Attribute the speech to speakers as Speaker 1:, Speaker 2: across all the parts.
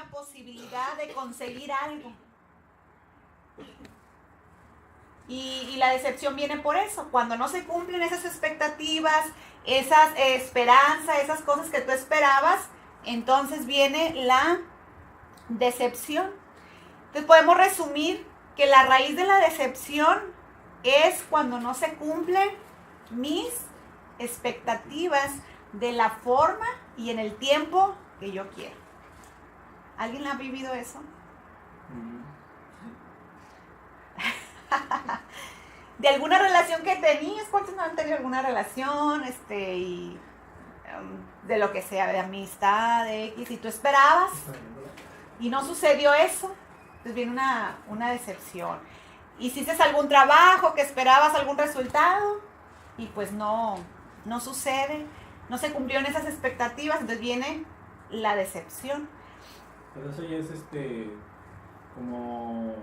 Speaker 1: una posibilidad de conseguir algo. Y la decepción viene por eso, cuando no se cumplen esas expectativas, esas esperanzas, esas cosas que tú esperabas, entonces viene la decepción. Entonces podemos resumir que la raíz de la decepción es cuando no se cumplen mis expectativas de la forma y en el tiempo que yo quiero. ¿Alguien ha vivido eso? De alguna relación que tenías, ¿cuántos no han tenido alguna relación? De lo que sea, de amistad, de X, y tú esperabas y no sucedió eso, entonces viene una decepción. Hiciste algún trabajo que esperabas algún resultado y pues no sucede, no se cumplieron esas expectativas, entonces viene la decepción.
Speaker 2: Pero eso ya es como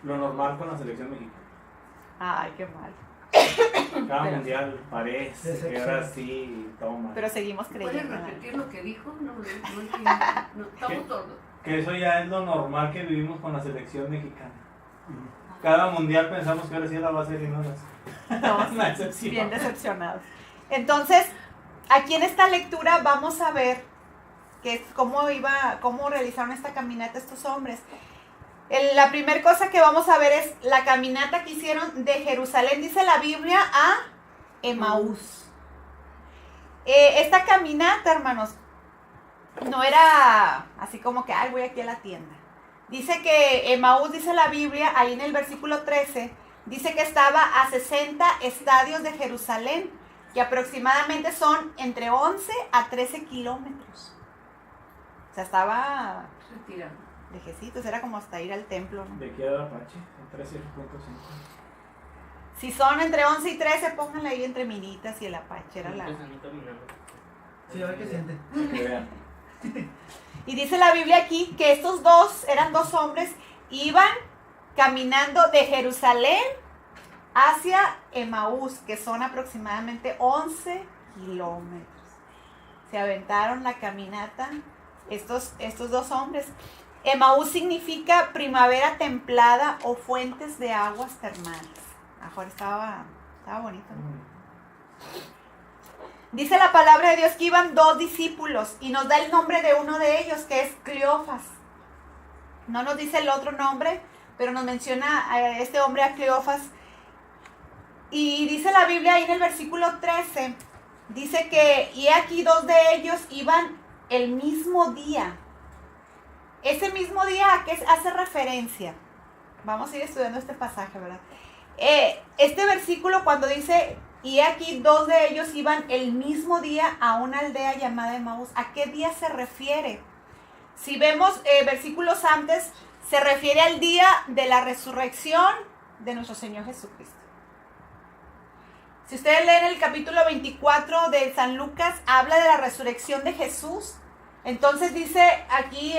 Speaker 2: lo normal con la selección mexicana.
Speaker 1: Ay, qué mal.
Speaker 2: Cada mundial parece que ahora sí toma.
Speaker 1: Pero seguimos creyendo.
Speaker 3: ¿Puedes repetir lo que dijo? No estamos todos.
Speaker 2: Que eso ya es lo normal que vivimos con la selección mexicana. Cada mundial pensamos que ahora sí la va a hacer y no las.
Speaker 1: No, bien decepcionados. Entonces, aquí en esta lectura vamos a ver cómo realizaron esta caminata estos hombres. La primera cosa que vamos a ver es la caminata que hicieron de Jerusalén, dice la Biblia, a Emaús. Esta caminata, hermanos, no era así como que, voy aquí a la tienda. Dice que Emaús, dice la Biblia, ahí en el versículo 13, dice que estaba a 60 estadios de Jerusalén, que aproximadamente son entre 11 a 13 kilómetros. O sea, estaba
Speaker 3: retirado.
Speaker 1: Lejecitos, era como hasta ir al templo, ¿no?
Speaker 2: ¿De qué edad Apache? 13.5.
Speaker 1: Si son entre 11 y 13, pónganle ahí entre Minitas y el Apache. Era la...
Speaker 4: Sí, a ver qué siente.
Speaker 2: Que vean.
Speaker 1: Y dice la Biblia aquí que estos eran dos hombres, iban caminando de Jerusalén hacia Emaús, que son aproximadamente 11 kilómetros. Se aventaron la caminata estos dos hombres. Emaús significa primavera templada o fuentes de aguas termales. Mejor estaba bonito, ¿no? Dice la palabra de Dios que iban 2 discípulos y nos da el nombre de uno de ellos, que es Cleofas. No nos dice el otro nombre, pero nos menciona a este hombre, a Cleofas. Y dice la Biblia ahí en el versículo 13, dice que, y aquí 2 de ellos iban el mismo día. Ese mismo día, ¿a qué hace referencia? Vamos a ir estudiando este pasaje, ¿verdad? Este versículo cuando dice, y aquí 2 de ellos iban el mismo día a una aldea llamada Emaús, ¿a qué día se refiere? Si vemos versículos antes, se refiere al día de la resurrección de nuestro Señor Jesucristo. Si ustedes leen el capítulo 24 de San Lucas, habla de la resurrección de Jesús. Entonces dice aquí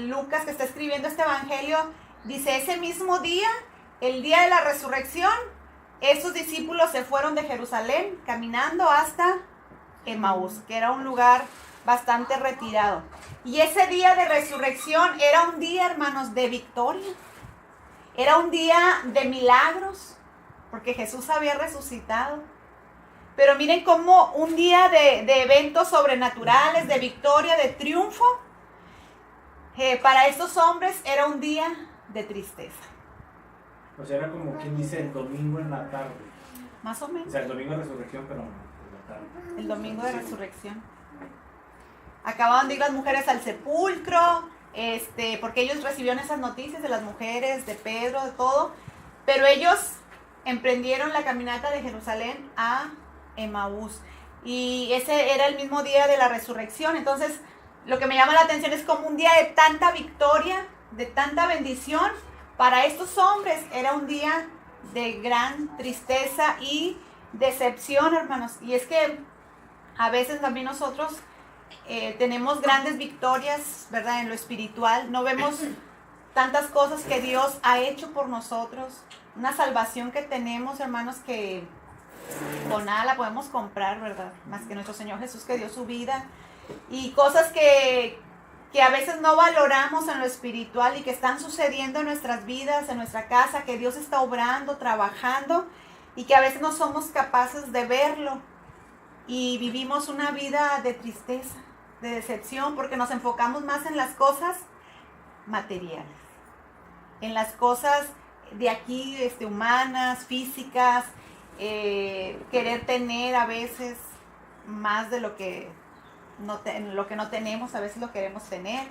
Speaker 1: Lucas, que está escribiendo este evangelio, dice, ese mismo día, el día de la resurrección, estos discípulos se fueron de Jerusalén caminando hasta Emaús, que era un lugar bastante retirado. Y ese día de resurrección era un día, hermanos, de victoria. Era un día de milagros, porque Jesús había resucitado. Pero miren cómo un día de eventos sobrenaturales, de victoria, de triunfo, para estos hombres era un día de tristeza.
Speaker 2: O sea, era como quien dice el domingo en la tarde.
Speaker 1: Más o menos.
Speaker 2: O sea, el domingo de resurrección, pero en la tarde.
Speaker 1: El domingo de resurrección. Acababan de ir las mujeres al sepulcro, porque ellos recibieron esas noticias de las mujeres, de Pedro, de todo. Pero ellos emprendieron la caminata de Jerusalén a Emaús. Y ese era el mismo día de la resurrección. Entonces, lo que me llama la atención es como un día de tanta victoria, de tanta bendición. Para estos hombres era un día de gran tristeza y decepción, hermanos. Y es que a veces también nosotros tenemos grandes victorias, ¿verdad? En lo espiritual. No vemos tantas cosas que Dios ha hecho por nosotros. Una salvación que tenemos, hermanos, que con nada la podemos comprar, ¿verdad? Más que nuestro Señor Jesús, que dio su vida. Y cosas que que a veces no valoramos en lo espiritual y que están sucediendo en nuestras vidas, en nuestra casa, que Dios está obrando, trabajando y que a veces no somos capaces de verlo y vivimos una vida de tristeza, de decepción, porque nos enfocamos más en las cosas materiales, en las cosas de aquí, humanas, físicas, querer tener a veces más de lo que no tenemos, a veces lo queremos tener.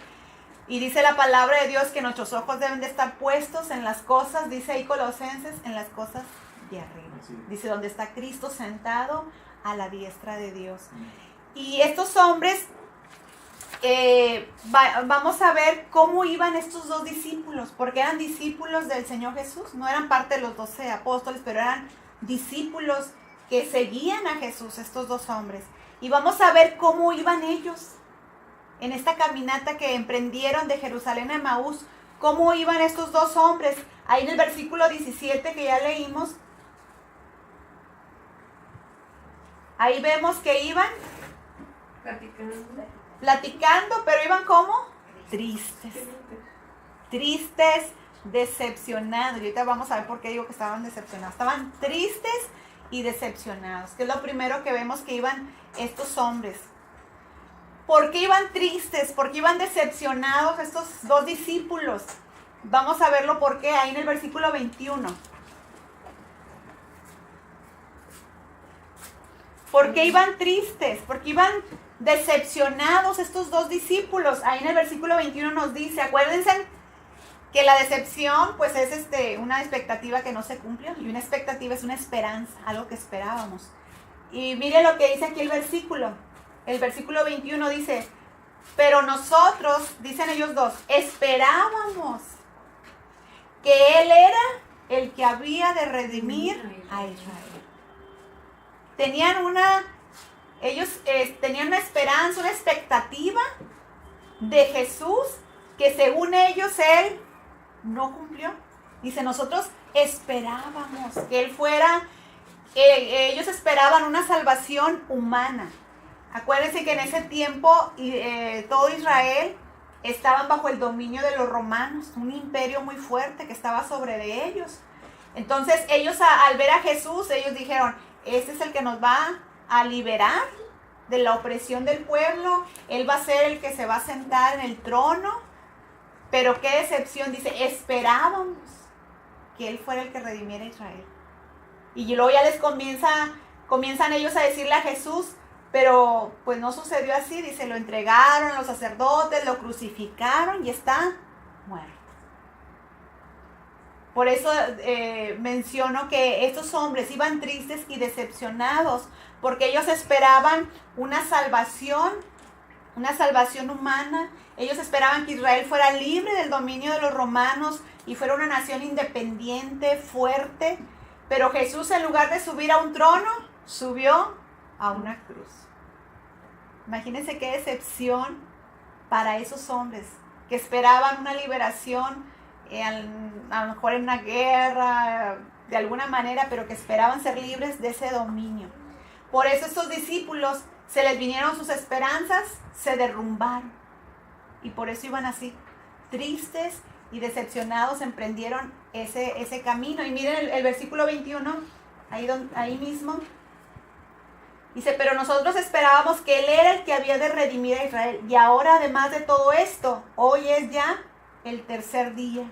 Speaker 1: Y dice la palabra de Dios que nuestros ojos deben de estar puestos en las cosas, dice ahí Colosenses, en las cosas de arriba.
Speaker 2: Sí.
Speaker 1: Dice, donde está Cristo sentado a la diestra de Dios. Y estos hombres, vamos a ver cómo iban estos dos discípulos, porque eran discípulos del Señor Jesús, no eran parte de los 12 apóstoles, pero eran discípulos que seguían a Jesús, estos dos hombres. Y vamos a ver cómo iban ellos en esta caminata que emprendieron de Jerusalén a Emaús, cómo iban estos dos hombres. Ahí en el versículo 17 que ya leímos, ahí vemos que iban platicando, pero iban como tristes, decepcionados. Y ahorita vamos a ver por qué digo que estaban decepcionados. Estaban tristes y decepcionados, que es lo primero que vemos que iban estos hombres. ¿Por qué iban tristes? ¿Por qué iban decepcionados estos dos discípulos? Vamos a verlo por qué, ahí en el versículo 21. ¿Por qué iban tristes? ¿Por qué iban decepcionados estos dos discípulos? Ahí en el versículo 21 nos dice, acuérdense que la decepción pues es una expectativa que no se cumplió, y una expectativa es una esperanza, algo que esperábamos. Y miren lo que dice aquí el versículo 21 dice, pero nosotros, dicen ellos dos, esperábamos que Él era el que había de redimir a Israel. Ellos tenían una esperanza, una expectativa de Jesús que según ellos Él no cumplió. Dice, nosotros esperábamos que Él fuera, ellos esperaban una salvación humana. Acuérdense que en ese tiempo todo Israel estaban bajo el dominio de los romanos, un imperio muy fuerte que estaba sobre de ellos. Entonces ellos al ver a Jesús, ellos dijeron, este es el que nos va a liberar de la opresión del pueblo, Él va a ser el que se va a sentar en el trono. Pero qué decepción, dice, esperábamos que Él fuera el que redimiera a Israel. Y luego ya comienzan ellos a decirle a Jesús, pero pues no sucedió así, dice, lo entregaron a los sacerdotes, lo crucificaron y está muerto. Por eso menciono que estos hombres iban tristes y decepcionados, porque ellos esperaban una salvación humana. Ellos esperaban que Israel fuera libre del dominio de los romanos y fuera una nación independiente, fuerte. Pero Jesús, en lugar de subir a un trono, subió a una cruz. Imagínense qué decepción para esos hombres que esperaban una liberación, a lo mejor en una guerra, de alguna manera, pero que esperaban ser libres de ese dominio. Por eso estos discípulos se les vinieron sus esperanzas, se derrumbaron. Y por eso iban así, tristes y decepcionados, emprendieron ese camino. Y miren el versículo 21, ahí mismo. Dice, pero nosotros esperábamos que Él era el que había de redimir a Israel. Y ahora, además de todo esto, hoy es ya el tercer día.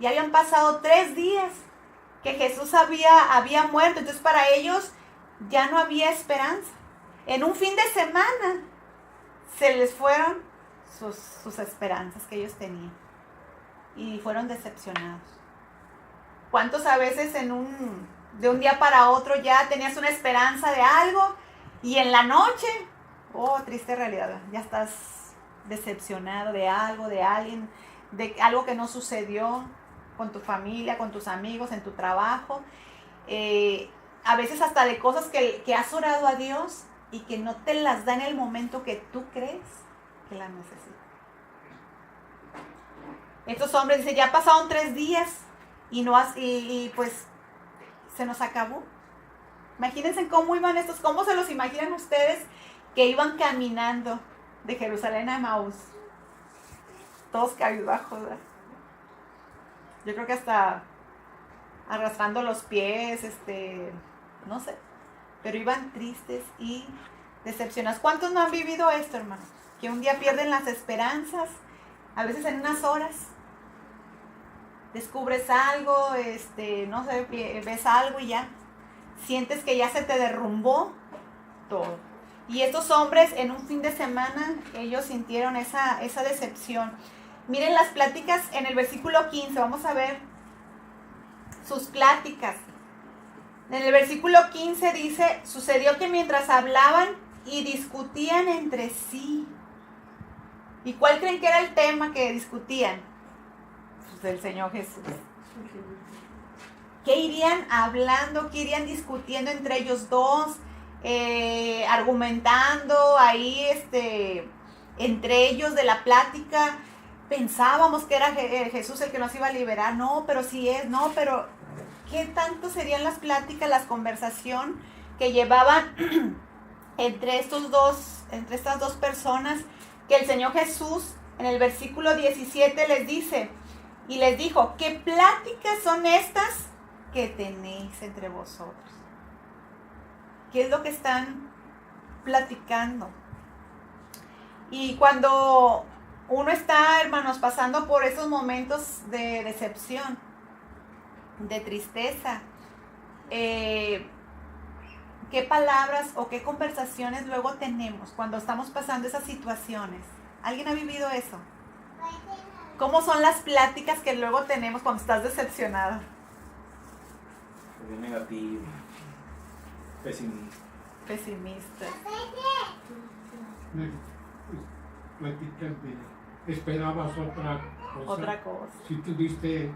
Speaker 1: Y habían pasado 3 días que Jesús había muerto. Entonces para ellos ya no había esperanza. En un fin de semana se les fueron sus esperanzas que ellos tenían. Y fueron decepcionados. ¿Cuántos a veces de un día para otro ya tenías una esperanza de algo y en la noche, oh, triste realidad, ya estás decepcionado de algo, de alguien, de algo que no sucedió con tu familia, con tus amigos, en tu trabajo, a veces hasta de cosas que has orado a Dios y que no te las da en el momento que tú crees que las necesitas. Estos hombres dicen, ya pasaron 3 días y pues se nos acabó. Imagínense cómo iban cómo se los imaginan ustedes que iban caminando de Jerusalén a Emaús. todos cabizbajos, ¿verdad? Yo creo que hasta arrastrando los pies, no sé, pero iban tristes y decepcionados. ¿Cuántos no han vivido esto, hermano? Que un día pierden las esperanzas, a veces en unas horas. Descubres algo, no sé, ves algo y ya. Sientes que ya se te derrumbó todo. Y estos hombres en un fin de semana, ellos sintieron esa decepción. Miren las pláticas en el versículo 15, vamos a ver sus pláticas. En el versículo 15 dice, sucedió que mientras hablaban y discutían entre sí. ¿Y cuál creen que era el tema que discutían? Pues el Señor Jesús. ¿Qué irían hablando? ¿Qué irían discutiendo entre ellos dos? Argumentando ahí entre ellos de la plática. Pensábamos que era Jesús el que nos iba a liberar. No, pero sí es. No, pero ¿qué tanto serían las pláticas, las conversaciones que llevaban entre estas dos personas? Que el Señor Jesús en el versículo 17 les dice y les dijo, ¿qué pláticas son estas que tenéis entre vosotros? ¿Qué es lo que están platicando? Y cuando uno está, hermanos, pasando por esos momentos de decepción, de tristeza, ¿qué palabras o qué conversaciones luego tenemos cuando estamos pasando esas situaciones? ¿Alguien ha vivido eso? ¿Cómo son las pláticas que luego tenemos cuando estás decepcionado?
Speaker 2: Negativo,
Speaker 1: Pesimista.
Speaker 5: Platicas de esperabas otra cosa. Si tuviste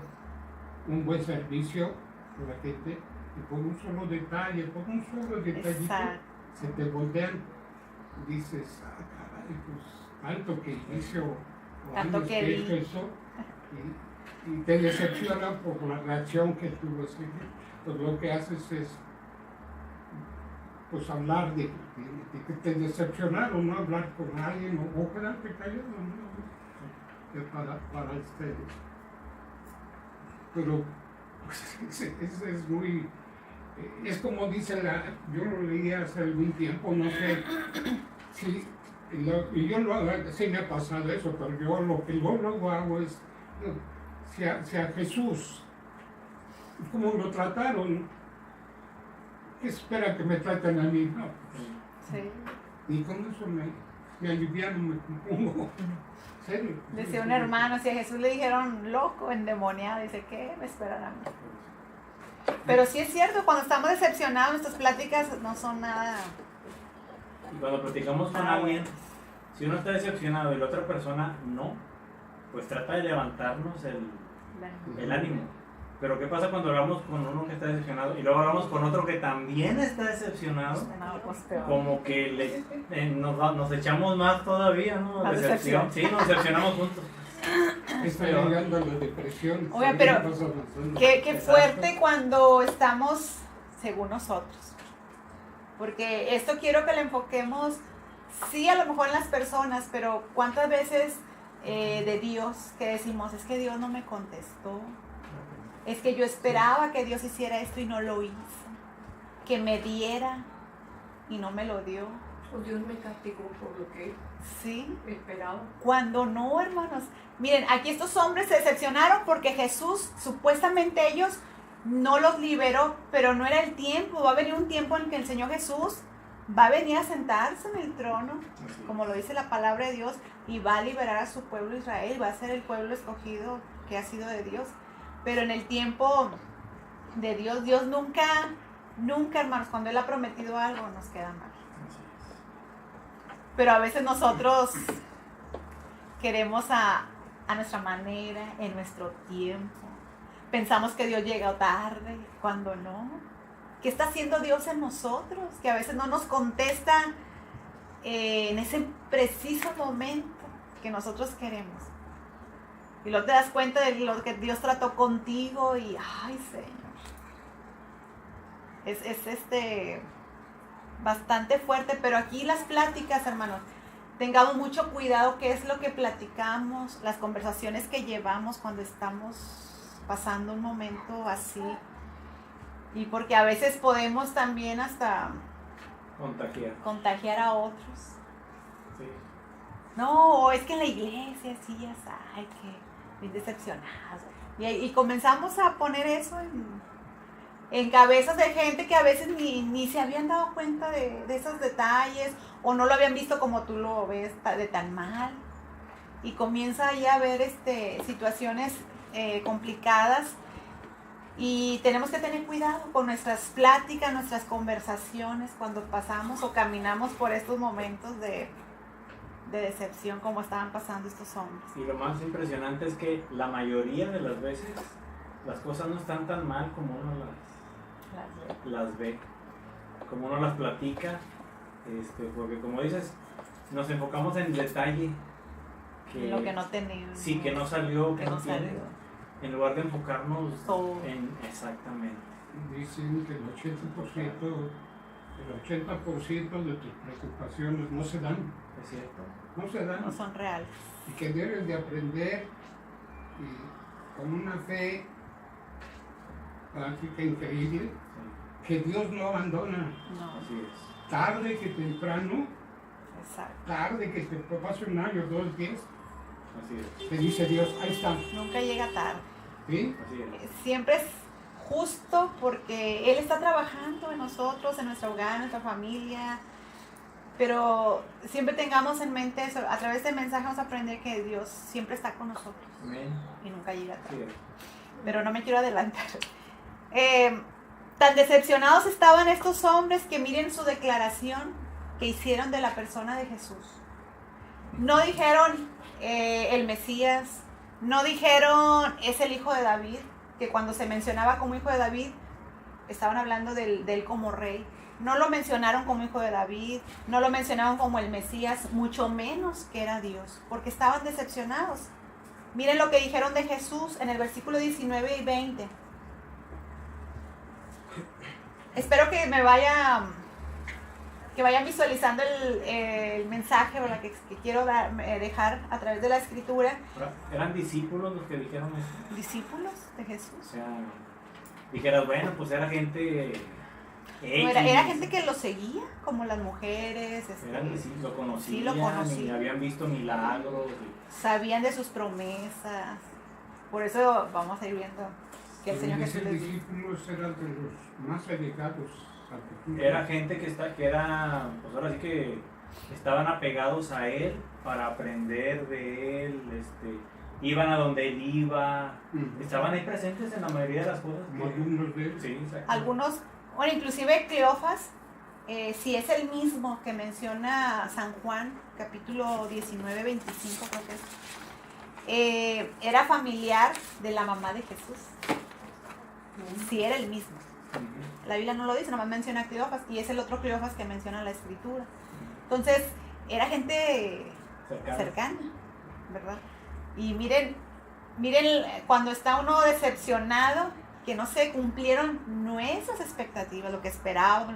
Speaker 5: un buen servicio con la gente y por un solo detalle, detallito, se te voltean y dices, caray, pues tanto que hizo o
Speaker 1: Tanto
Speaker 5: años
Speaker 1: que
Speaker 5: hizo eso y te decepciona por la reacción que tuvo. Pues lo que haces es pues hablar de que te decepcionaron, no hablar con alguien o quedarte callado, ¿no? Pero pues, es muy, es como dice yo lo leí hace algún tiempo, no sé si, y yo sí me ha pasado eso, pero yo lo que luego hago es, si a Jesús, como lo trataron, ¿qué espera que me traten a mí? No,
Speaker 1: Sí.
Speaker 5: y con eso me aliviano, me compongo. ¿Serio?
Speaker 1: Decía un hermano, si a Jesús le dijeron loco, endemoniado, dice, ¿qué me esperan a mí? Pero sí es cierto, cuando estamos decepcionados, nuestras pláticas no son nada.
Speaker 2: Y cuando platicamos con alguien, si uno está decepcionado y la otra persona no, pues trata de levantarnos el ánimo. Pero ¿qué pasa cuando hablamos con uno que está decepcionado y luego hablamos con otro que también está decepcionado? Como que nos echamos más todavía, ¿no? Decepción. Sí, nos decepcionamos juntos.
Speaker 5: Está llegando a la depresión.
Speaker 1: Oiga, pero qué fuerte cuando estamos según nosotros. Porque esto quiero que le enfoquemos, sí, a lo mejor en las personas, pero ¿cuántas veces de Dios que decimos, es que Dios no me contestó? Es que yo esperaba que Dios hiciera esto y no lo hizo. Que me diera y no me lo dio.
Speaker 3: O Dios me castigó por lo que
Speaker 1: Sí.
Speaker 3: esperaba.
Speaker 1: Cuando no, hermanos. Miren, aquí estos hombres se decepcionaron porque Jesús, supuestamente ellos, no los liberó, pero no era el tiempo. Va a venir un tiempo en que el Señor Jesús va a venir a sentarse en el trono, como lo dice la palabra de Dios, y va a liberar a su pueblo Israel. Va a ser el pueblo escogido que ha sido de Dios. Pero en el tiempo de Dios, Dios nunca, hermanos, cuando Él ha prometido algo, nos queda mal. Pero a veces nosotros queremos a nuestra manera, en nuestro tiempo. Pensamos que Dios llega tarde, cuando no. ¿Qué está haciendo Dios en nosotros? Que a veces no nos contesta en ese preciso momento que nosotros queremos. Y luego te das cuenta de lo que Dios trató contigo y, ay, Señor. Es bastante fuerte, pero aquí las pláticas, hermanos, tengamos mucho cuidado qué es lo que platicamos, las conversaciones que llevamos cuando estamos pasando un momento así. Y porque a veces podemos también hasta contagiar a otros.
Speaker 2: Sí.
Speaker 1: No, es que en la iglesia sí, ya sabes, que bien decepcionados. Y comenzamos a poner eso en cabezas de gente que a veces ni se habían dado cuenta de esos detalles, o no lo habían visto como tú lo ves de tan mal. Y comienza ahí a haber situaciones complicadas. Y tenemos que tener cuidado con nuestras pláticas, nuestras conversaciones cuando pasamos o caminamos por estos momentos de decepción como estaban pasando estos hombres.
Speaker 2: Y lo más impresionante es que la mayoría de las veces las cosas no están tan mal como uno las ve, como uno las platica, porque como dices, nos enfocamos en el detalle.
Speaker 1: Lo que no tenemos.
Speaker 2: Sí, que no salió, que no
Speaker 1: salió.
Speaker 2: tiene. En lugar de enfocarnos
Speaker 1: Todo.
Speaker 2: exactamente.
Speaker 5: Dicen que el 80% de tus preocupaciones no se dan.
Speaker 2: ¿Es cierto?
Speaker 5: No se dan.
Speaker 1: No son reales.
Speaker 5: Y que debes de aprender y con una fe práctica increíble,
Speaker 2: Sí.
Speaker 5: que Dios no abandona.
Speaker 1: No,
Speaker 2: Así es.
Speaker 5: Tarde que temprano,
Speaker 1: exacto.
Speaker 5: tarde que te pase un año, 2 días,
Speaker 2: Así es.
Speaker 5: te dice Dios, ahí está.
Speaker 1: Nunca llega tarde.
Speaker 5: ¿Sí?
Speaker 2: Así es.
Speaker 1: Siempre es justo porque Él está trabajando en nosotros, en nuestro hogar, en nuestra familia. Pero siempre tengamos en mente eso. A través del mensaje vamos a aprender que Dios siempre está con nosotros
Speaker 2: Amén.
Speaker 1: y nunca llega
Speaker 2: Así
Speaker 1: tarde.
Speaker 2: es.
Speaker 1: Pero no me quiero adelantar. Tan decepcionados estaban estos hombres que miren su declaración que hicieron de la persona de Jesús. No dijeron el Mesías, no dijeron es el hijo de David, que cuando se mencionaba como hijo de David, estaban hablando de él como rey. No lo mencionaron como hijo de David, no lo mencionaron como el Mesías, mucho menos que era Dios, porque estaban decepcionados. Miren lo que dijeron de Jesús en el versículo 19 y 20. Espero que vayan visualizando el mensaje o la que quiero dejar a través de la escritura.
Speaker 2: Ahora, ¿eran discípulos los que dijeron eso?
Speaker 1: Discípulos de Jesús.
Speaker 2: O sea, dijeras, bueno, pues era gente...
Speaker 1: No, era gente que lo seguía, como las mujeres.
Speaker 2: Eran discípulos, lo conocían,
Speaker 1: sí, lo conocían.
Speaker 2: y habían visto milagros.
Speaker 1: Sabían de sus promesas. Por eso vamos a ir viendo que el Señor Jesús
Speaker 5: Esos
Speaker 1: les dijo.
Speaker 5: discípulos eran de los más allegados a Jesús.
Speaker 2: Era gente que era, pues ahora sí que estaban apegados a él para aprender de él, iban a donde él iba, estaban ahí presentes en la mayoría de las cosas.
Speaker 5: Como alumnos de él.
Speaker 2: Sí, exacto.
Speaker 1: Algunos, bueno, inclusive Cleofas, si es el mismo que menciona San Juan, capítulo 19, 25 creo que es, era familiar de la mamá de Jesús. Sí, era el mismo.
Speaker 2: Ujú.
Speaker 1: La Biblia no lo dice, nomás menciona a Cleofas y es el otro Cleofas que menciona la escritura. Entonces, era gente cercana, ¿verdad? Y miren cuando está uno decepcionado, que no se cumplieron nuestras expectativas, lo que esperábamos,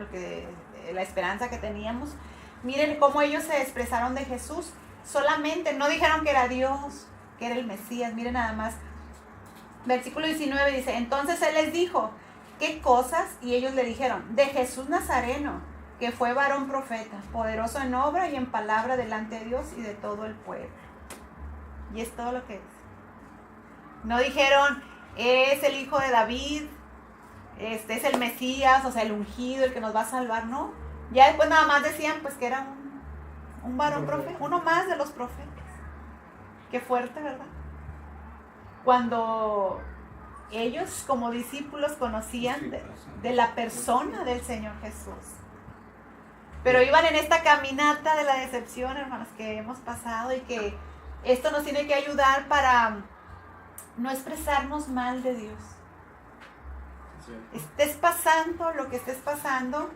Speaker 1: la esperanza que teníamos. Miren cómo ellos se expresaron de Jesús. Solamente no dijeron que era Dios, que era el Mesías. Miren nada más. Versículo 19 dice, entonces Él les dijo, ¿qué cosas? Y ellos le dijeron, de Jesús Nazareno, que fue varón profeta, poderoso en obra y en palabra delante de Dios y de todo el pueblo. Y es todo lo que es. No dijeron, es el hijo de David, es el Mesías, o sea, el ungido, el que nos va a salvar, no. Ya después nada más decían, pues que era un varón profeta, uno más de los profetas. Qué fuerte, ¿verdad? Cuando ellos como discípulos conocían de la persona del Señor Jesús. Pero iban en esta caminata de la decepción, hermanos, que hemos pasado y que esto nos tiene que ayudar para no expresarnos mal de Dios. Estés pasando lo que estés pasando,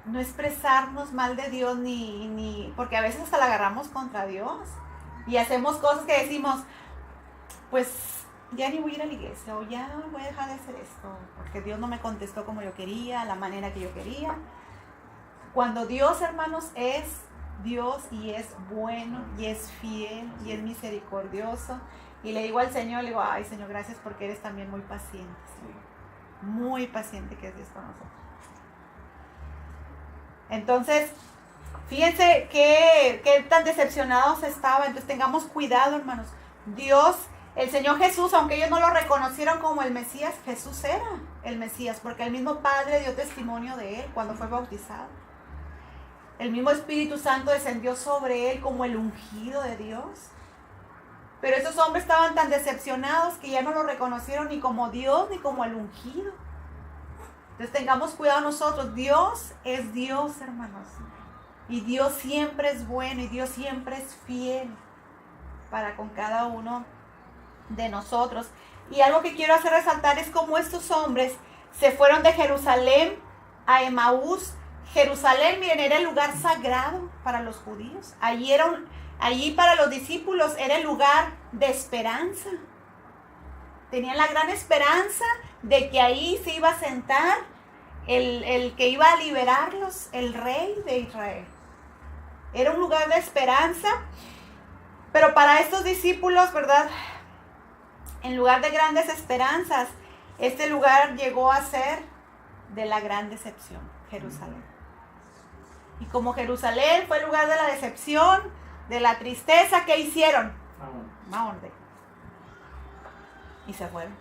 Speaker 1: no expresarnos mal de Dios ni porque a veces hasta la agarramos contra Dios y hacemos cosas que decimos, pues ya ni voy a ir a la iglesia o ya voy a dejar de hacer esto porque Dios no me contestó como yo quería, la manera que yo quería. Cuando Dios, hermanos, es Dios y es bueno y es fiel y es misericordioso. Y le digo al Señor, le digo, ay Señor, gracias porque eres también muy paciente. Muy paciente que es Dios con nosotros. Entonces, fíjense qué tan decepcionados estaban. Entonces tengamos cuidado, hermanos. Dios, el Señor Jesús, aunque ellos no lo reconocieron como el Mesías, Jesús era el Mesías, porque el mismo Padre dio testimonio de él cuando fue bautizado. El mismo Espíritu Santo descendió sobre él como el ungido de Dios. Pero esos hombres estaban tan decepcionados que ya no lo reconocieron ni como Dios ni como el ungido. Entonces tengamos cuidado nosotros. Dios es Dios, hermanos. Y Dios siempre es bueno y Dios siempre es fiel para con cada uno de nosotros. Y algo que quiero hacer resaltar es cómo estos hombres se fueron de Jerusalén a Emaús. Jerusalén, miren, era el lugar sagrado para los judíos. Allí para los discípulos era el lugar de esperanza. Tenían la gran esperanza de que ahí se iba a sentar el que iba a liberarlos, el rey de Israel. Era un lugar de esperanza, pero para estos discípulos, ¿verdad? En lugar de grandes esperanzas, este lugar llegó a ser de la gran decepción, Jerusalén. Y como Jerusalén fue el lugar de la decepción, de la tristeza, ¿qué hicieron? Vámonos. Y se fueron.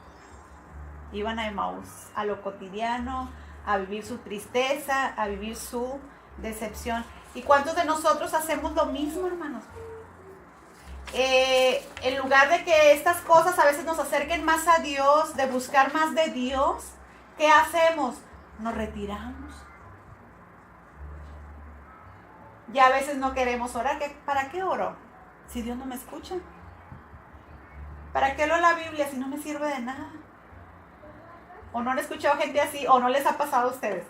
Speaker 1: Iban a Emaús, a lo cotidiano, a vivir su tristeza, a vivir su decepción. ¿Y cuántos de nosotros hacemos lo mismo, hermanos? En lugar de que estas cosas a veces nos acerquen más a Dios, de buscar más de Dios, ¿qué hacemos? Nos retiramos. Ya a veces no queremos orar. ¿Para qué oro? Si Dios no me escucha. ¿Para qué leo la Biblia si no me sirve de nada? ¿O no han escuchado gente así? ¿O no les ha pasado a ustedes?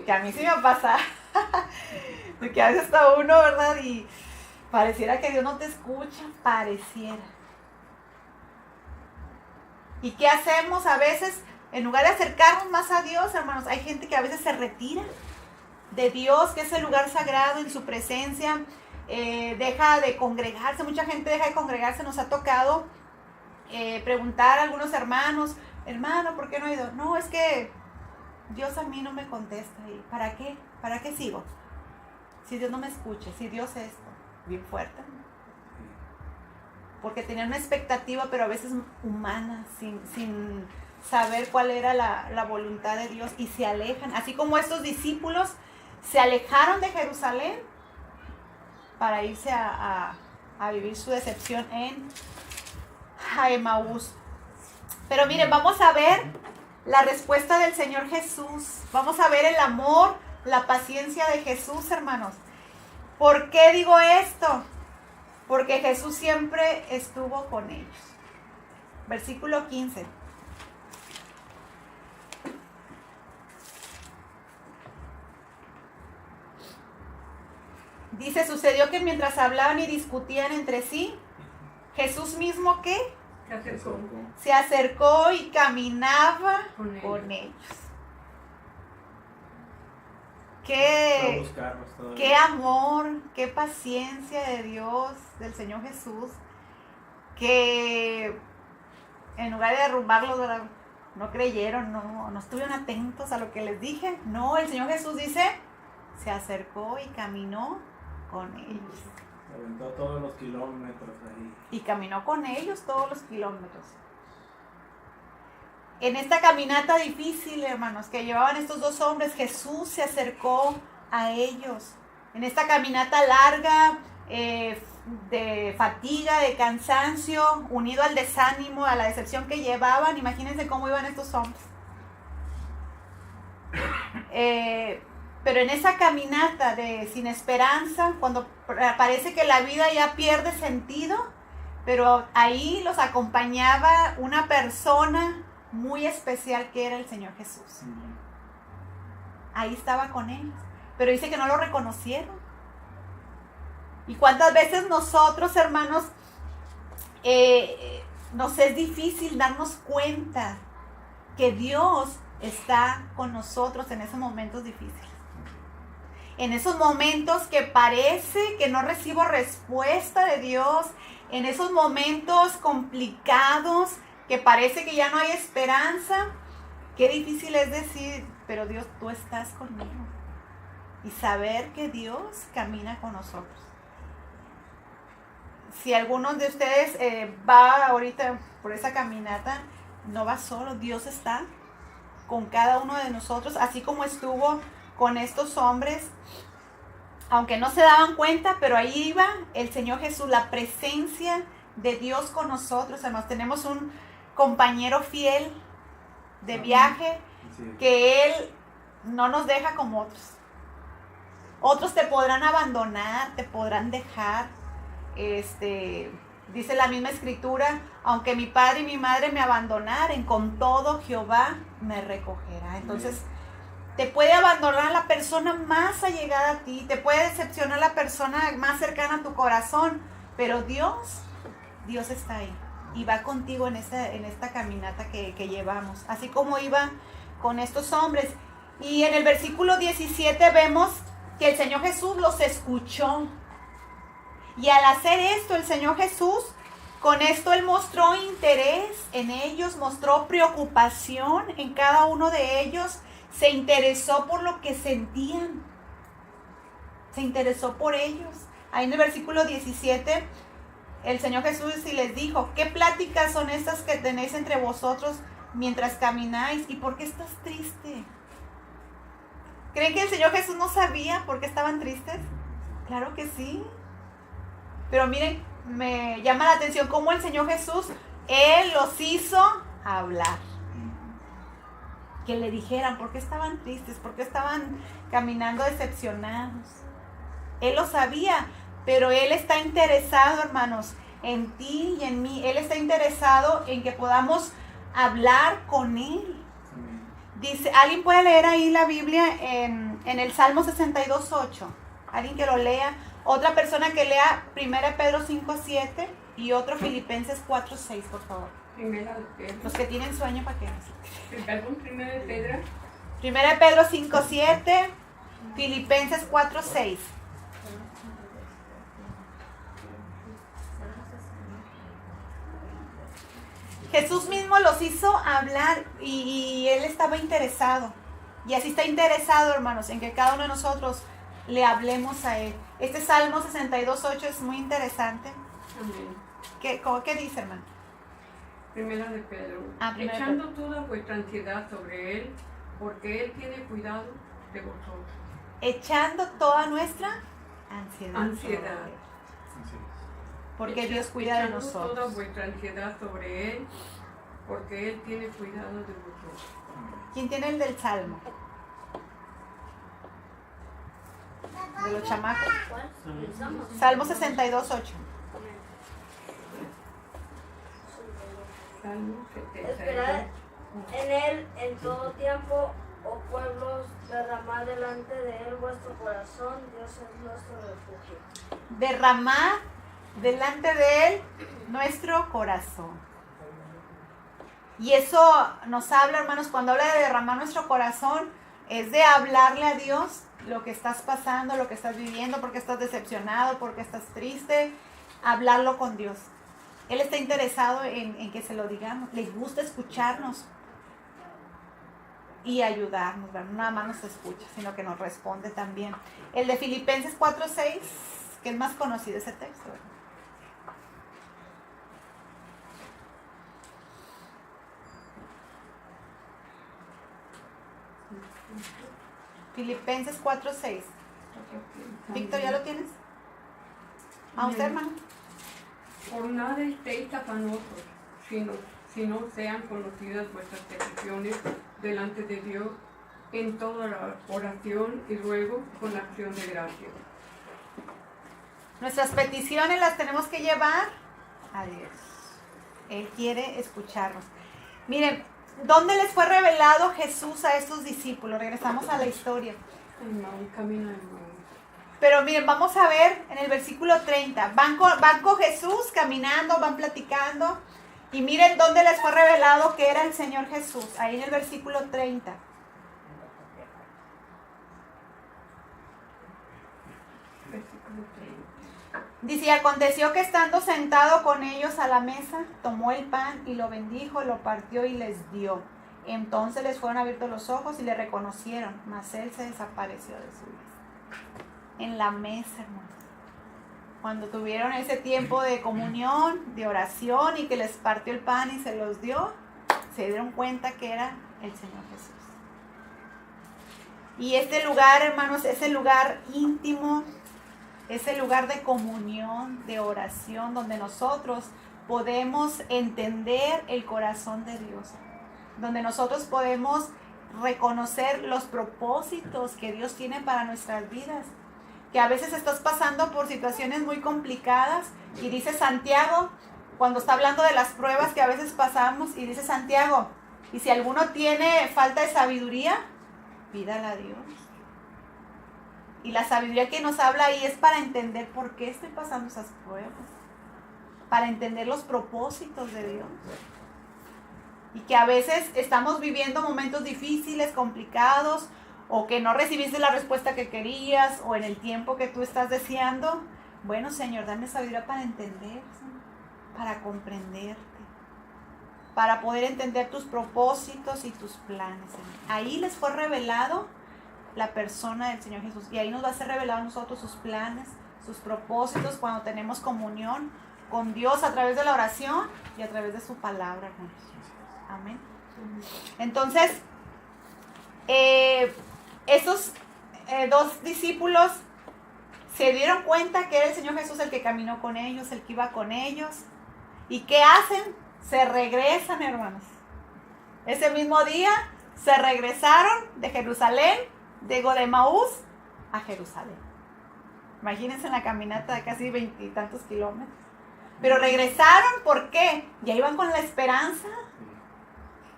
Speaker 1: Que a mí sí me ha pasado. De que a veces está uno, ¿verdad? Y pareciera que Dios no te escucha. Pareciera. ¿Y qué hacemos a veces? En lugar de acercarnos más a Dios, hermanos, hay gente que a veces se retira de Dios, que es el lugar sagrado, en su presencia, deja de congregarse. Mucha gente deja de congregarse. Nos ha tocado preguntar a algunos hermanos, hermano, ¿por qué no he ido? No, es que Dios a mí no me contesta. ¿Y para qué? ¿Para qué sigo? Si Dios no me escucha, si Dios es esto, bien fuerte. Porque tenían una expectativa, pero a veces humana, sin saber cuál era la voluntad de Dios, y se alejan, así como estos discípulos se alejaron de Jerusalén para irse a vivir su decepción a Emaús. Pero miren, vamos a ver la respuesta del Señor Jesús. Vamos a ver el amor, la paciencia de Jesús, hermanos. ¿Por qué digo esto? Porque Jesús siempre estuvo con ellos. Versículo 15. Dice, sucedió que mientras hablaban y discutían entre sí, Jesús mismo, ¿qué? Se acercó y caminaba con ellos. Qué amor, qué paciencia de Dios, del Señor Jesús, que en lugar de derrumbarlos, no creyeron, no estuvieron atentos a lo que les dije. No, el Señor Jesús dice, se acercó y caminó con ellos.
Speaker 2: Se aventó todos los kilómetros ahí.
Speaker 1: Y caminó con ellos todos los kilómetros. En esta caminata difícil, hermanos, que llevaban estos dos hombres, Jesús se acercó a ellos. En esta caminata larga, de fatiga, de cansancio, unido al desánimo, a la decepción que llevaban, imagínense cómo iban estos hombres. Pero en esa caminata sin esperanza, cuando parece que la vida ya pierde sentido, pero ahí los acompañaba una persona muy especial que era el Señor Jesús. Ahí estaba con ellos, pero dice que no lo reconocieron. ¿Y cuántas veces nosotros, hermanos, nos es difícil darnos cuenta que Dios está con nosotros en esos momentos difíciles? en esos momentos que parece que no recibo respuesta de Dios, en esos momentos complicados que parece que ya no hay esperanza, qué difícil es decir, pero Dios, tú estás conmigo. Y saber que Dios camina con nosotros. Si alguno de ustedes va ahorita por esa caminata, no va solo, Dios está con cada uno de nosotros, así como estuvo con estos hombres, aunque no se daban cuenta, pero ahí iba el Señor Jesús, la presencia de Dios con nosotros. Además, tenemos un compañero fiel de viaje, que Él no nos deja como otros. Otros te podrán abandonar, te podrán dejar. Dice la misma escritura, aunque mi padre y mi madre me abandonaren, con todo Jehová me recogerá. Entonces, te puede abandonar la persona más allegada a ti, te puede decepcionar la persona más cercana a tu corazón, pero Dios está ahí y va contigo en esta caminata que llevamos, así como iba con estos hombres. Y en el versículo 17 vemos que el Señor Jesús los escuchó. Y al hacer esto, el Señor Jesús, con esto Él mostró interés en ellos, mostró preocupación en cada uno de ellos, se interesó por lo que sentían, se interesó por ellos. Ahí en el versículo 17, el Señor Jesús sí les dijo, ¿qué pláticas son estas que tenéis entre vosotros mientras camináis? ¿Y por qué estás triste? ¿Creen que el Señor Jesús no sabía por qué estaban tristes? Claro que sí. Pero miren, me llama la atención cómo el Señor Jesús, Él los hizo hablar. Que le dijeran por qué estaban tristes, por qué estaban caminando decepcionados. Él lo sabía, pero Él está interesado, hermanos, en ti y en mí. Él está interesado en que podamos hablar con Él. Dice, ¿alguien puede leer ahí la Biblia en el Salmo 62:8? ¿Alguien que lo lea? Otra persona que lea 1 Pedro 5:7 y otro Filipenses 4:6, por favor.
Speaker 3: Primera de Pedro.
Speaker 1: Los que tienen sueño, ¿para qué?
Speaker 3: Perdón, Primera de Pedro.
Speaker 1: 1 Pedro 5:7, Filipenses 4:6. Jesús mismo los hizo hablar y Él estaba interesado. Y así está interesado, hermanos, en que cada uno de nosotros le hablemos a Él. Este Salmo 62:8 es muy interesante.
Speaker 3: Amén.
Speaker 1: ¿Qué dice, hermano?
Speaker 3: Primera de Pedro.
Speaker 1: Primera de
Speaker 3: Echando toda vuestra ansiedad sobre Él, porque Él tiene cuidado de vosotros.
Speaker 1: Echando toda nuestra ansiedad.
Speaker 3: Ansiedad.
Speaker 1: Porque Dios cuida de
Speaker 3: Echando toda
Speaker 1: nosotros.
Speaker 3: vuestra ansiedad sobre Él, porque Él tiene cuidado de vosotros.
Speaker 1: ¿Quién tiene el del Salmo? De los chamacos. Salmo 62:8.
Speaker 3: Salmo 72.
Speaker 6: Esperad en Él en todo tiempo, oh pueblos, derramad delante de Él vuestro corazón, Dios es nuestro refugio.
Speaker 1: Derramar delante de Él nuestro corazón. Y eso nos habla, hermanos, cuando habla de derramar nuestro corazón, es de hablarle a Dios lo que estás pasando, lo que estás viviendo, porque estás decepcionado, porque estás triste, hablarlo con Dios. Él está interesado en que se lo digamos, le gusta escucharnos y ayudarnos, ¿verdad? No nada más nos escucha, sino que nos responde también. El de Filipenses 4:6, que es más conocido ese texto, ¿verdad? Filipenses 4:6. Víctor, ¿ya lo tienes? ¿A usted, hermano?
Speaker 3: Por nada estéis afanosos, si no sean conocidas vuestras peticiones delante de Dios en toda la oración y ruego con acción de gracias.
Speaker 1: Nuestras peticiones las tenemos que llevar a Dios. Él quiere escucharnos. Miren, ¿dónde les fue revelado Jesús a estos discípulos? Regresamos a la historia.
Speaker 3: Camina en Maús.
Speaker 1: Pero miren, vamos a ver en el versículo 30. Van con Jesús caminando, van platicando. Y miren dónde les fue revelado que era el Señor Jesús. Ahí en el versículo 30. Dice, y aconteció que estando sentado con ellos a la mesa, tomó el pan y lo bendijo, lo partió y les dio. Entonces les fueron abiertos los ojos y le reconocieron, mas él se desapareció de su vista. En la mesa, hermanos. Cuando tuvieron ese tiempo de comunión, de oración y que les partió el pan y se los dio, se dieron cuenta que era el Señor Jesús. Y este lugar, hermanos, es el lugar íntimo, es el lugar de comunión, de oración, donde nosotros podemos entender el corazón de Dios, donde nosotros podemos reconocer los propósitos que Dios tiene para nuestras vidas. Que a veces estás pasando por situaciones muy complicadas y dice Santiago, cuando está hablando de las pruebas que a veces pasamos, y dice Santiago, y si alguno tiene falta de sabiduría, pídala a Dios. Y la sabiduría que nos habla ahí es para entender por qué estoy pasando esas pruebas, para entender los propósitos de Dios. Y que a veces estamos viviendo momentos difíciles, complicados, o que no recibiste la respuesta que querías, o en el tiempo que tú estás deseando. Bueno, Señor, dame sabiduría para entender, para comprenderte, para poder entender tus propósitos y tus planes, Señor. Ahí les fue revelado la persona del Señor Jesús, y ahí nos va a ser revelado a nosotros sus planes, sus propósitos, cuando tenemos comunión con Dios a través de la oración y a través de su palabra, hermanos. Amén. Entonces, esos dos discípulos se dieron cuenta que era el Señor Jesús el que caminó con ellos, el que iba con ellos. ¿Y qué hacen? Se regresan, hermanos. Ese mismo día se regresaron de Jerusalén, de Emaús a Jerusalén. Imagínense en la caminata de casi 20 y tantos kilómetros. Pero regresaron, ¿por qué? Ya iban con la esperanza.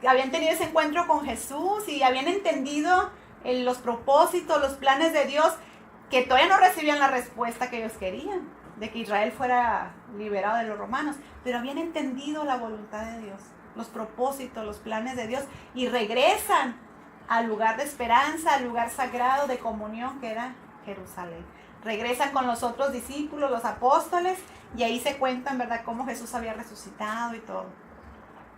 Speaker 1: Habían tenido ese encuentro con Jesús y habían entendido los propósitos, los planes de Dios, que todavía no recibían la respuesta que ellos querían, de que Israel fuera liberado de los romanos, pero habían entendido la voluntad de Dios, los propósitos, los planes de Dios, y regresan al lugar de esperanza, al lugar sagrado de comunión que era Jerusalén. Regresan con los otros discípulos, los apóstoles, y ahí se cuentan, ¿verdad?, cómo Jesús había resucitado y todo.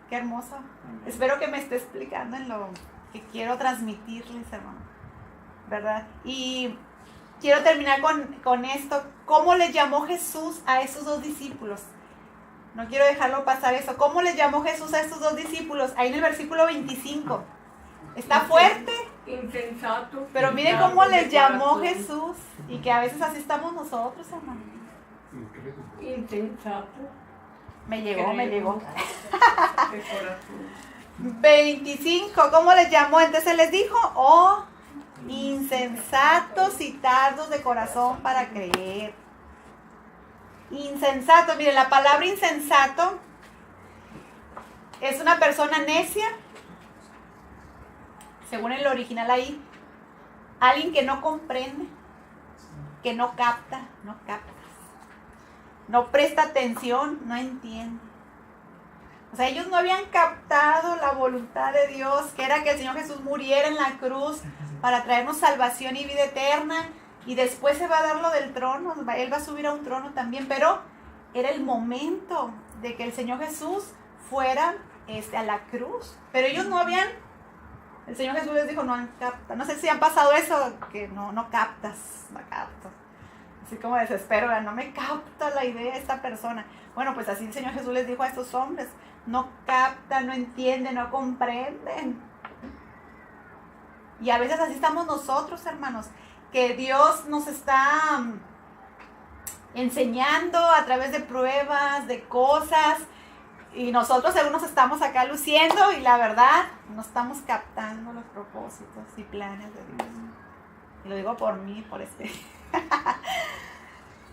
Speaker 1: Qué hermoso. Espero que me esté explicando en lo que quiero transmitirles, hermano, ¿verdad? Y quiero terminar con esto. ¿Cómo les llamó Jesús a esos dos discípulos? No quiero dejarlo pasar eso. ¿Cómo les llamó Jesús a estos dos discípulos? Ahí en el versículo 25. Está fuerte.
Speaker 3: Insensato.
Speaker 1: Pero miren cómo les llamó Jesús. Y que a veces así estamos nosotros, hermano.
Speaker 3: Insensato.
Speaker 1: Me llegó.
Speaker 3: De corazón.
Speaker 1: 25, ¿cómo les llamó? Entonces les dijo, oh, insensatos y tardos de corazón para creer. Insensato, miren, la palabra insensato es una persona necia, según el original ahí, alguien que no comprende, que no capta, no presta atención, no entiende. O sea, ellos no habían captado la voluntad de Dios, que era que el Señor Jesús muriera en la cruz para traernos salvación y vida eterna, y después se va a dar lo del trono, Él va a subir a un trono también, pero era el momento de que el Señor Jesús fuera a la cruz. Pero ellos no habían, el Señor Jesús les dijo, no captan. No sé si han pasado eso, que no captas. Así como desespero, ¿verdad? No me capta la idea de esta persona. Bueno, pues así el Señor Jesús les dijo a estos hombres, no captan, no entienden, no comprenden. Y a veces así estamos nosotros, hermanos, que Dios nos está enseñando a través de pruebas, de cosas, y nosotros algunos estamos acá luciendo y la verdad no estamos captando los propósitos y planes de Dios. Y lo digo por mí, por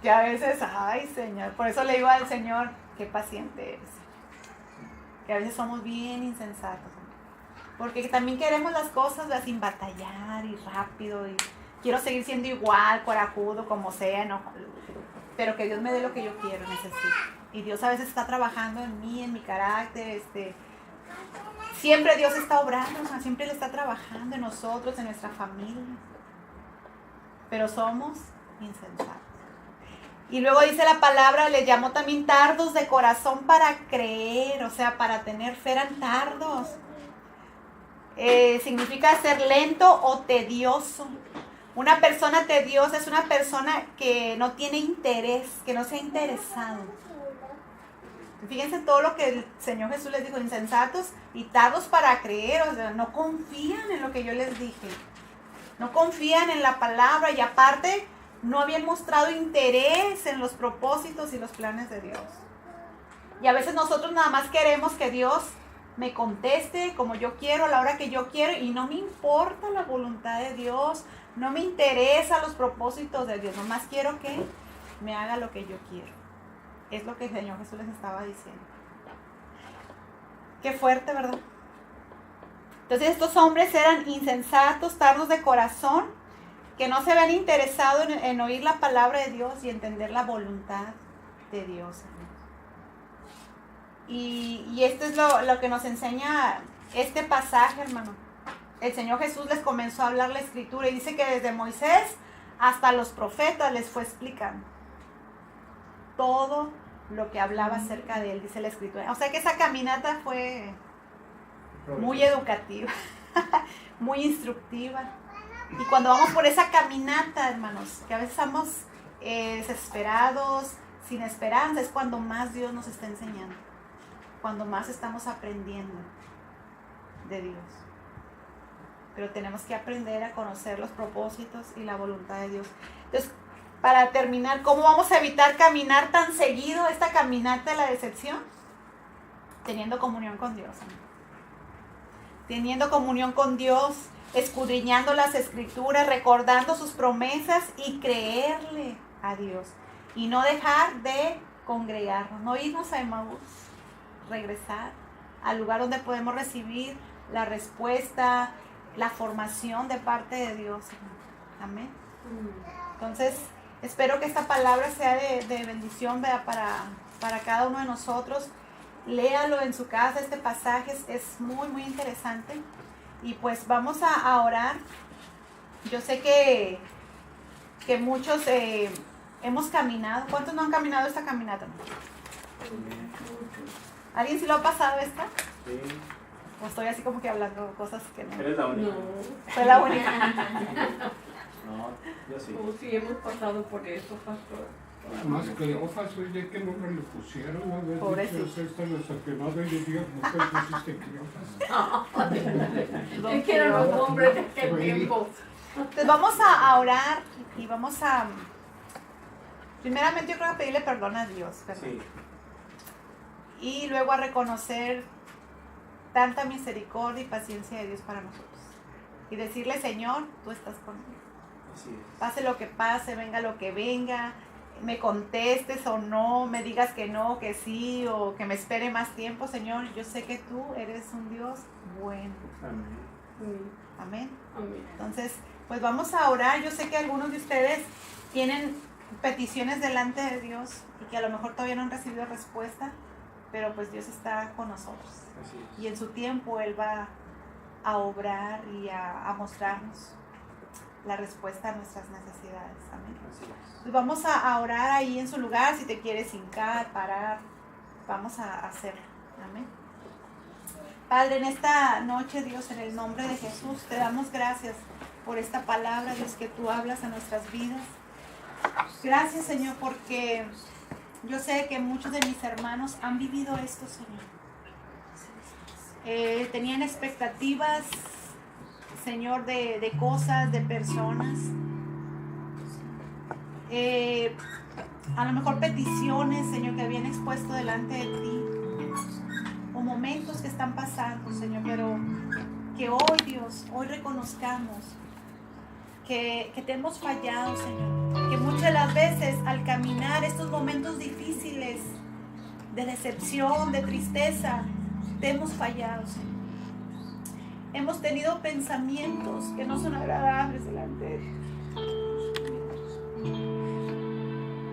Speaker 1: que a veces, ay Señor, por eso le digo al Señor, qué paciente eres. Que a veces somos bien insensatos, porque también queremos las cosas sin batallar y rápido, y quiero seguir siendo igual, corajudo, como sea, no, pero que Dios me dé lo que yo quiero, necesito. Y Dios a veces está trabajando en mí, en mi carácter, siempre Dios está obrando, siempre Él está trabajando en nosotros, en nuestra familia, pero somos insensatos. Y luego dice la palabra, les llamó también tardos de corazón para creer, o sea, para tener fe, eran tardos. Significa ser lento o tedioso. Una persona tediosa es una persona que no tiene interés, que no se ha interesado. Fíjense todo lo que el Señor Jesús les dijo, insensatos y tardos para creer, o sea, no confían en lo que yo les dije. No confían en la palabra y aparte no habían mostrado interés en los propósitos y los planes de Dios. Y a veces nosotros nada más queremos que Dios me conteste como yo quiero, a la hora que yo quiero, y no me importa la voluntad de Dios, no me interesa los propósitos de Dios, nomás quiero que me haga lo que yo quiero. Es lo que el Señor Jesús les estaba diciendo. Qué fuerte, ¿verdad? Entonces estos hombres eran insensatos, tardos de corazón, que no se habían interesado en oír la palabra de Dios y entender la voluntad de Dios. Y esto es lo que nos enseña este pasaje, hermano. El Señor Jesús les comenzó a hablar la Escritura y dice que desde Moisés hasta los profetas les fue explicando todo lo que hablaba acerca de él, dice la Escritura. O sea que esa caminata fue muy educativa, muy instructiva. Y cuando vamos por esa caminata, hermanos, que a veces estamos desesperados, sin esperanza, es cuando más Dios nos está enseñando, cuando más estamos aprendiendo de Dios. Pero tenemos que aprender a conocer los propósitos y la voluntad de Dios. Entonces, para terminar, ¿cómo vamos a evitar caminar tan seguido esta caminata de la decepción? Teniendo comunión con Dios. Teniendo comunión con Dios, escudriñando las Escrituras, recordando sus promesas y creerle a Dios. Y no dejar de congregarnos, no irnos a Emaús, regresar al lugar donde podemos recibir la respuesta, la formación de parte de Dios. Amén. Entonces, espero que esta palabra sea de bendición, ¿verdad? para cada uno de nosotros. Léalo en su casa, este pasaje es muy, muy interesante. Y pues vamos a orar. Yo sé que muchos hemos caminado. ¿Cuántos no han caminado esta caminata? ¿Alguien sí lo ha pasado esta?
Speaker 2: Sí.
Speaker 1: O estoy así como que hablando cosas que no.
Speaker 2: Eres la única.
Speaker 3: No.
Speaker 1: Soy la única.
Speaker 2: No, yo sí.
Speaker 3: Oh, sí, hemos pasado por eso, pastor.
Speaker 5: Más Cleofas, oye, ¿qué nombre le pusieron? A ver,
Speaker 1: Pobrecito.
Speaker 5: dicho, esto lo saquenó de Dios, ¿no te pusiste Cleofas?
Speaker 3: Es que eran los hombres de aquel
Speaker 5: Sí.
Speaker 3: tiempo.
Speaker 1: Entonces vamos a orar y vamos a... Primeramente yo creo que pedirle perdón a Dios, ¿verdad?
Speaker 2: Sí.
Speaker 1: Y luego a reconocer tanta misericordia y paciencia de Dios para nosotros. Y decirle, Señor, tú estás conmigo.
Speaker 2: Así es.
Speaker 1: Pase lo que pase, venga lo que venga, me contestes o no, me digas que no, que sí, o que me espere más tiempo, Señor, yo sé que tú eres un Dios bueno.
Speaker 2: Amén.
Speaker 1: Amén.
Speaker 3: Amén.
Speaker 1: Entonces, pues vamos a orar. Yo sé que algunos de ustedes tienen peticiones delante de Dios y que a lo mejor todavía no han recibido respuesta, pero pues Dios está con nosotros.
Speaker 2: Así es.
Speaker 1: Y en su tiempo Él va a obrar y a mostrarnos la respuesta a nuestras necesidades. Amén.
Speaker 2: Así es.
Speaker 1: Pues vamos a orar ahí en su lugar. Si te quieres hincar, parar, vamos a hacerlo. Amén. Padre, en esta noche, Dios, en el nombre de Jesús, te damos gracias por esta palabra, Dios, que tú hablas a nuestras vidas. Gracias, Señor, porque yo sé que muchos de mis hermanos han vivido esto, Señor. Tenían expectativas, Señor, de cosas, de personas. A lo mejor peticiones, Señor, que habían expuesto delante de ti. O momentos que están pasando, Señor, pero que hoy, Dios, hoy reconozcamos que te hemos fallado, Señor. Que muchas de las veces al caminar estos momentos difíciles de decepción, de tristeza, te hemos fallado, Señor. Hemos tenido pensamientos que no son agradables delante de ti.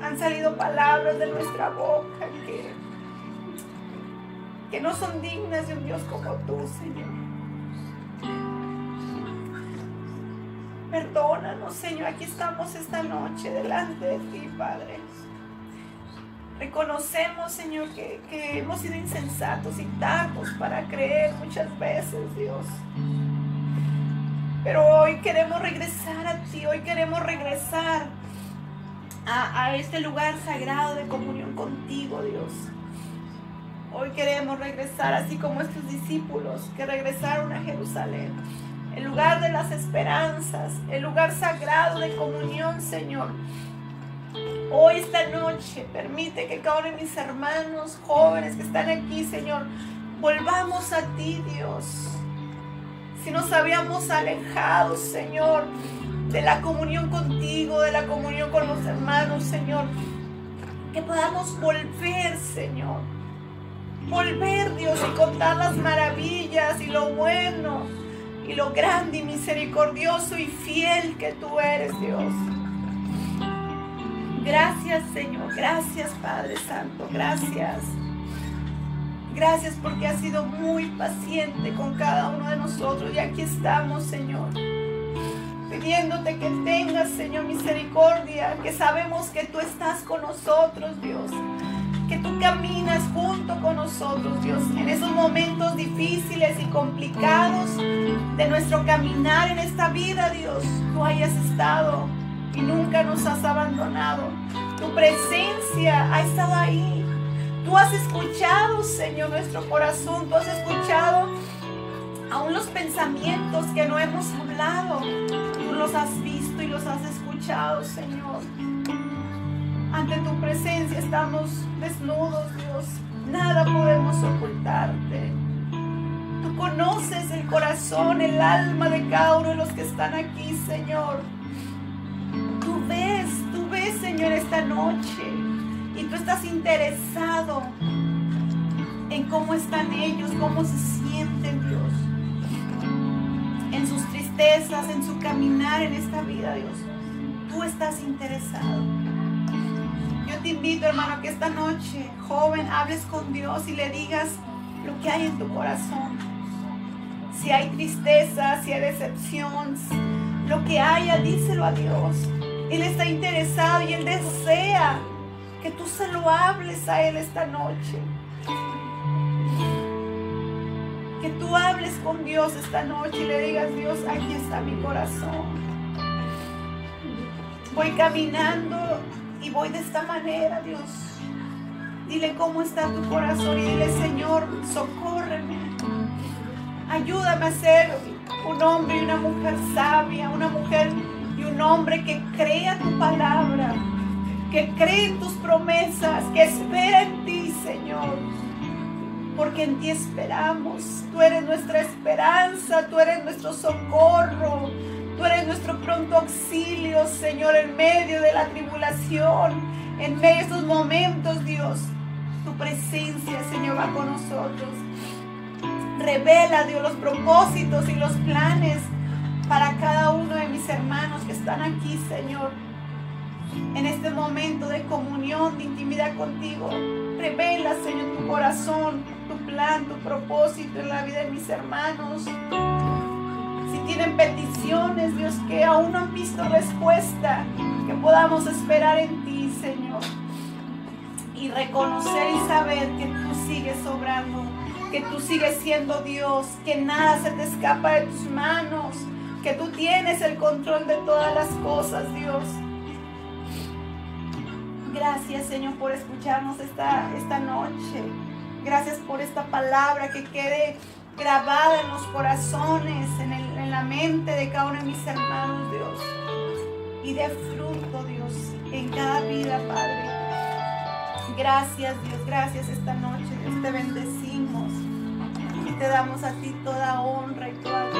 Speaker 1: Han salido palabras de nuestra boca que no son dignas de un Dios como tú, Señor. Perdónanos, Señor, aquí estamos esta noche delante de ti, Padre. Reconocemos, Señor, que hemos sido insensatos y tardos para creer muchas veces, Dios. Pero hoy queremos regresar a ti, hoy queremos regresar a este lugar sagrado de comunión contigo, Dios. Hoy queremos regresar así como estos discípulos que regresaron a Jerusalén, el lugar de las esperanzas, el lugar sagrado de comunión, Señor. Hoy, esta noche, permite que cada uno de mis hermanos jóvenes que están aquí, Señor, volvamos a ti, Dios. Si nos habíamos alejado, Señor, de la comunión contigo, de la comunión con los hermanos, Señor, que podamos volver, Señor. Volver, Dios, y contar las maravillas y lo bueno y lo grande y misericordioso y fiel que tú eres, Dios. Gracias, Señor. Gracias, Padre Santo. Gracias. Gracias porque has sido muy paciente con cada uno de nosotros. Y aquí estamos, Señor, pidiéndote que tengas, Señor, misericordia, que sabemos que tú estás con nosotros, Dios. Que tú caminas junto con nosotros, Dios, en esos momentos difíciles y complicados de nuestro caminar en esta vida, Dios. Tú hayas estado y nunca nos has abandonado. Tu presencia ha estado ahí. Tú has escuchado, Señor, nuestro corazón. Tú has escuchado aún los pensamientos que no hemos hablado. Tú los has visto y los has escuchado, Señor. Ante tu presencia estamos desnudos, Dios. Nada podemos ocultarte. Tú conoces el corazón, el alma de cada uno de los que están aquí, Señor. Tú ves, Señor, esta noche. Y tú estás interesado en cómo están ellos, cómo se sienten, Dios. En sus tristezas, en su caminar en esta vida, Dios. Tú estás interesado. Yo te invito, hermano, que esta noche, joven, hables con Dios y le digas lo que hay en tu corazón. Si hay tristeza, si hay decepción, lo que haya, díselo a Dios. Él está interesado y Él desea que tú se lo hables a Él esta noche. Que tú hables con Dios esta noche y le digas: Dios, aquí está mi corazón. Voy caminando y voy de esta manera, Dios. Dile cómo está tu corazón y dile: Señor, socórreme. Ayúdame a ser un hombre y una mujer sabia, una mujer y un hombre que crea tu palabra, que cree en tus promesas, que espera en ti, Señor. Porque en ti esperamos. Tú eres nuestra esperanza, tú eres nuestro socorro. Tú eres nuestro pronto auxilio, Señor, en medio de la tribulación, en medio de estos momentos, Dios. Tu presencia, Señor, va con nosotros. Revela, Dios, los propósitos y los planes para cada uno de mis hermanos que están aquí, Señor. En este momento de comunión, de intimidad contigo, revela, Señor, tu corazón, tu plan, tu propósito en la vida de mis hermanos. Si tienen peticiones, Dios, que aún no han visto respuesta, que podamos esperar en ti, Señor, y reconocer y saber que tú sigues obrando, que tú sigues siendo Dios, que nada se te escapa de tus manos, que tú tienes el control de todas las cosas, Dios. Gracias, Señor, por escucharnos esta noche. Gracias por esta palabra que quede grabada en los corazones, en la mente de cada uno de mis hermanos, Dios. Y de fruto, Dios, en cada vida, Padre. Gracias, Dios, gracias esta noche, Dios, te bendecimos. Y te damos a ti toda honra y toda gloria.